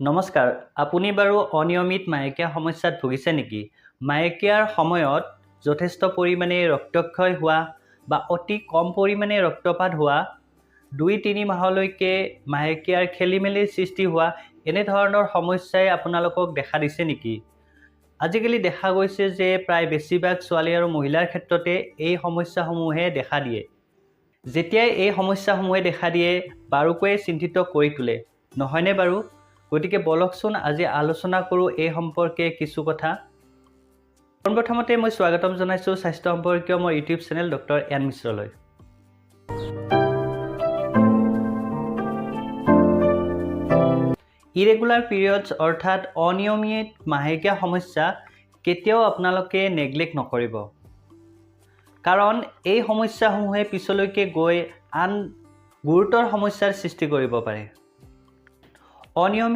নমস্কাৰ, আপুনি বাৰু অনিয়মিত মাহেকীয়া সমস্যাত ভুগিছে নেকি? মাহেকীয়াৰ সময়ত যথেষ্ট পৰিমাণে ৰক্তক্ষয় হোৱা বা অতি কম পৰিমাণে ৰক্তপাত হোৱা, 2-3 মাহলৈকে মাহেকীয়াৰ খেলিমেলিৰ সৃষ্টি হোৱা এনেধৰণৰ সমস্যাই আপোনালোকক দেখা দিছে নেকি? আজিকালি দেখা গৈছে যে প্ৰায় বেছিভাগ ছোৱালী আৰু মহিলাৰ ক্ষেত্ৰতে এই সমস্যাসমূহে দেখা দিয়ে। যেতিয়াই এই সমস্যাসমূহে দেখা দিয়ে বাৰুকৈয়ে চিন্তিত কৰি তোলে, নহয়নে বাৰু? গতিকে বলকচোন আজি আলোচনা কৰোঁ এই সম্পৰ্কে কিছু কথা। পোনপ্ৰথমতে মই স্বাগতম জনাইছোঁ স্বাস্থ্য সম্পৰ্কীয় মোৰ ইউটিউব চেনেল ডক্টৰ এন মিশ্ৰলৈ। ইৰেগুলাৰ পিৰিয়ডছ অৰ্থাৎ অনিয়মিত মাহেকীয়া সমস্যা কেতিয়াও আপোনালোকে নেগলেক্ট নকৰিব, কাৰণ এই সমস্যাসমূহে পিছলৈকে গৈ আন গুৰুতৰ সমস্যাৰ সৃষ্টি কৰিব পাৰে। অনিয়মিত